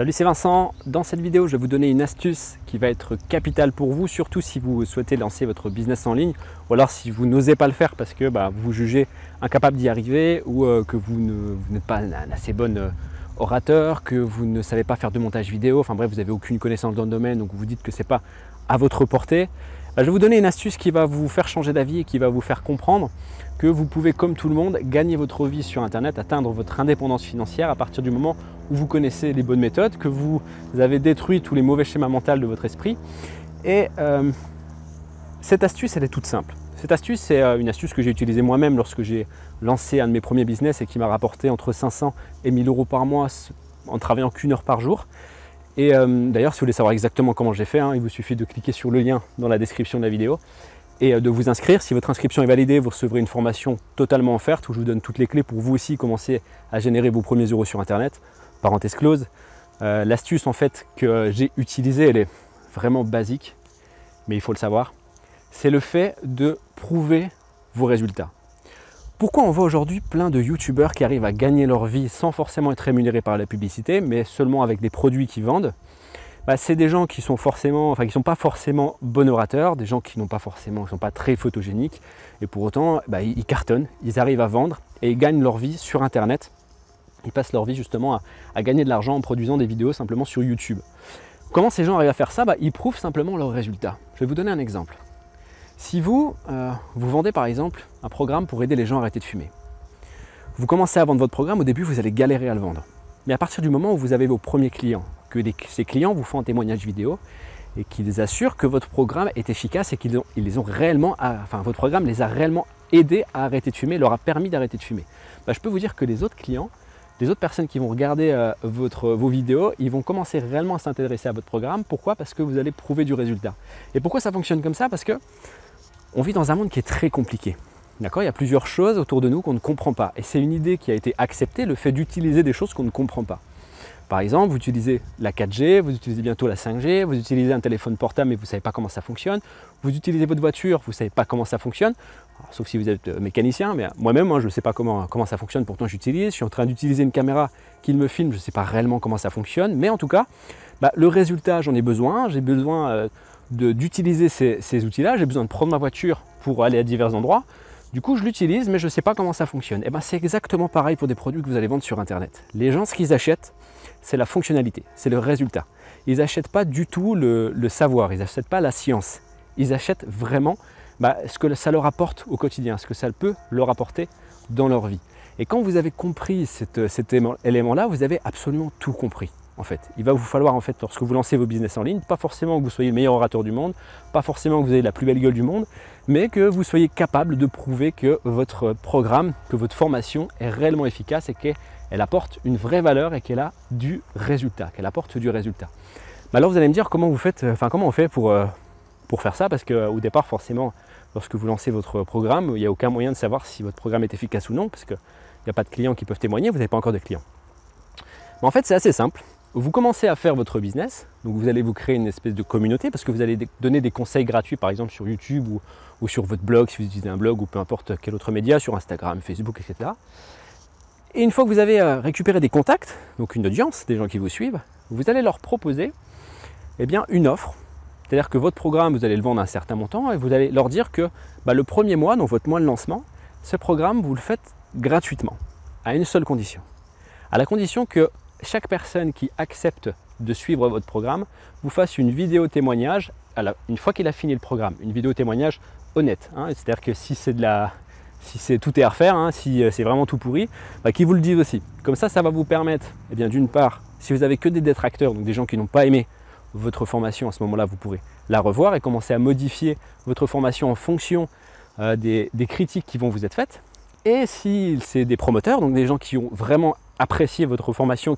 Salut, c'est Vincent. Dans cette vidéo, je vais vous donner une astuce qui va être capitale pour vous, surtout si vous souhaitez lancer votre business en ligne ou alors si vous n'osez pas le faire parce que vous vous jugez incapable d'y arriver ou que vous n'êtes pas un assez bon orateur, que vous ne savez pas faire de montage vidéo, enfin bref, vous n'avez aucune connaissance dans le domaine, donc vous vous dites que ce n'est pas à votre portée. Je vais vous donner une astuce qui va vous faire changer d'avis et qui va vous faire comprendre que vous pouvez, comme tout le monde, gagner votre vie sur Internet, atteindre votre indépendance financière à partir du moment où vous connaissez les bonnes méthodes, que vous avez détruit tous les mauvais schémas mentaux de votre esprit. Et cette astuce, elle est toute simple. Cette astuce, c'est une astuce que j'ai utilisée moi-même lorsque j'ai lancé un de mes premiers business et qui m'a rapporté entre 500 et 1000 euros par mois en travaillant qu'1 heure par jour. Et d'ailleurs, si vous voulez savoir exactement comment j'ai fait, il vous suffit de cliquer sur le lien dans la description de la vidéo et de vous inscrire. Si votre inscription est validée, vous recevrez une formation totalement offerte où je vous donne toutes les clés pour vous aussi commencer à générer vos premiers euros sur Internet. Parenthèse close. L'astuce en fait que j'ai utilisée, elle est vraiment basique, mais il faut le savoir. C'est le fait de prouver vos résultats. Pourquoi on voit aujourd'hui plein de youtubeurs qui arrivent à gagner leur vie sans forcément être rémunérés par la publicité, mais seulement avec des produits qu'ils vendent? C'est des gens qui sont pas forcément bons orateurs, des gens qui ne sont pas très photogéniques, et pour autant ils cartonnent, ils arrivent à vendre et ils gagnent leur vie sur Internet. Ils passent leur vie justement à gagner de l'argent en produisant des vidéos simplement sur YouTube. Comment ces gens arrivent à faire ça? Ils prouvent simplement leurs résultats. Je vais vous donner un exemple. Si vous vendez par exemple un programme pour aider les gens à arrêter de fumer, vous commencez à vendre votre programme, au début vous allez galérer à le vendre. Mais à partir du moment où vous avez vos premiers clients, que ces clients vous font un témoignage vidéo et qu'ils assurent que votre programme est efficace et votre programme les a réellement aidés à arrêter de fumer, leur a permis d'arrêter de fumer. Je peux vous dire que les autres clients, les autres personnes qui vont regarder vos vidéos, ils vont commencer réellement à s'intéresser à votre programme. Pourquoi? Parce que vous allez prouver du résultat. Et pourquoi ça fonctionne comme ça? Parce que on vit dans un monde qui est très compliqué. D'accord? Il y a plusieurs choses autour de nous qu'on ne comprend pas. Et c'est une idée qui a été acceptée, le fait d'utiliser des choses qu'on ne comprend pas. Par exemple, vous utilisez la 4G, vous utilisez bientôt la 5G, vous utilisez un téléphone portable mais vous ne savez pas comment ça fonctionne, vous utilisez votre voiture, vous ne savez pas comment ça fonctionne, alors, sauf si vous êtes mécanicien, mais moi-même, je ne sais pas comment ça fonctionne, pourtant j'utilise, je suis en train d'utiliser une caméra qui me filme, je ne sais pas réellement comment ça fonctionne, mais en tout cas, le résultat, j'en ai besoin, j'ai besoin d'utiliser ces outils-là, j'ai besoin de prendre ma voiture pour aller à divers endroits. Du coup, je l'utilise, mais je ne sais pas comment ça fonctionne. C'est exactement pareil pour des produits que vous allez vendre sur Internet. Les gens, ce qu'ils achètent, c'est la fonctionnalité, c'est le résultat. Ils n'achètent pas du tout le savoir, ils n'achètent pas la science. Ils achètent vraiment ce que ça leur apporte au quotidien, ce que ça peut leur apporter dans leur vie. Et quand vous avez compris cet élément-là, vous avez absolument tout compris. En fait, il va vous falloir, lorsque vous lancez vos business en ligne, pas forcément que vous soyez le meilleur orateur du monde, pas forcément que vous ayez la plus belle gueule du monde, mais que vous soyez capable de prouver que votre programme, que votre formation est réellement efficace et qu'elle apporte une vraie valeur et qu'elle a du résultat, Alors vous allez me dire comment on fait pour faire ça, parce qu'au départ, forcément, lorsque vous lancez votre programme, il n'y a aucun moyen de savoir si votre programme est efficace ou non, parce qu'il n'y a pas de clients qui peuvent témoigner, vous n'avez pas encore de clients. Mais en fait, c'est assez simple. Vous commencez à faire votre business, donc vous allez vous créer une espèce de communauté parce que vous allez donner des conseils gratuits par exemple sur YouTube ou sur votre blog si vous utilisez un blog ou peu importe quel autre média, sur Instagram, Facebook, etc. Et une fois que vous avez récupéré des contacts, donc une audience, des gens qui vous suivent, vous allez leur proposer une offre. C'est-à-dire que votre programme, vous allez le vendre à un certain montant et vous allez leur dire que le premier mois, donc votre mois de lancement, ce programme, vous le faites gratuitement, à une seule condition. À la condition que chaque personne qui accepte de suivre votre programme vous fasse une vidéo témoignage, une fois qu'il a fini le programme, une vidéo témoignage honnête. C'est-à-dire que si tout est à refaire, si c'est vraiment tout pourri, qu'il vous le dise aussi. Comme ça va vous permettre, d'une part, si vous avez que des détracteurs, donc des gens qui n'ont pas aimé votre formation, à ce moment-là, vous pourrez la revoir et commencer à modifier votre formation en fonction des critiques qui vont vous être faites. Et si c'est des promoteurs, donc des gens qui ont vraiment apprécié votre formation,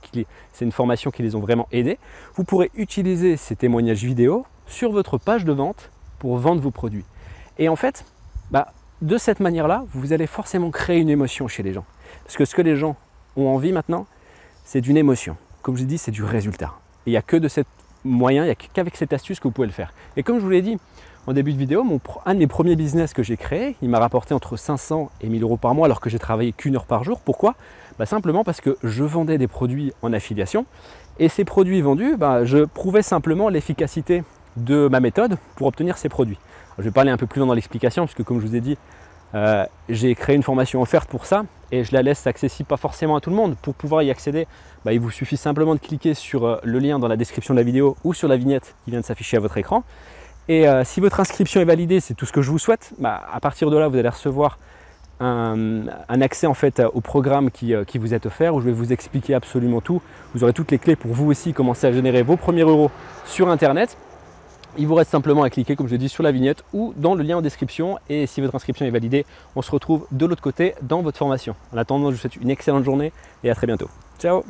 c'est une formation qui les ont vraiment aidés, vous pourrez utiliser ces témoignages vidéo sur votre page de vente pour vendre vos produits. Et en fait, de cette manière-là, vous allez forcément créer une émotion chez les gens. Parce que ce que les gens ont envie maintenant, c'est d'une émotion. Comme je vous dis, c'est du résultat. Et il n'y a que de cette moyen, il n'y a qu'avec cette astuce que vous pouvez le faire. Et comme je vous l'ai dit en début de vidéo, un de mes premiers business que j'ai créé, il m'a rapporté entre 500 et 1000 euros par mois alors que j'ai travaillé qu'1 heure par jour. Pourquoi? Simplement parce que je vendais des produits en affiliation Et ces produits vendus, je prouvais simplement l'efficacité de ma méthode pour obtenir ces produits. Alors, je vais pas aller un peu plus loin dans l'explication, puisque comme je vous ai dit, j'ai créé une formation offerte pour ça et je la laisse accessible pas forcément à tout le monde. Pour pouvoir y accéder, il vous suffit simplement de cliquer sur le lien dans la description de la vidéo ou sur la vignette qui vient de s'afficher à votre écran. Et si votre inscription est validée, c'est tout ce que je vous souhaite. À partir de là, vous allez recevoir un accès en fait au programme qui vous est offert, où je vais vous expliquer absolument tout. Vous aurez toutes les clés pour vous aussi commencer à générer vos premiers euros sur Internet. Il vous reste simplement à cliquer, comme je dis, sur la vignette ou dans le lien en description. Et si votre inscription est validée, on se retrouve de l'autre côté dans votre formation. En attendant, je vous souhaite une excellente journée et à très bientôt. Ciao!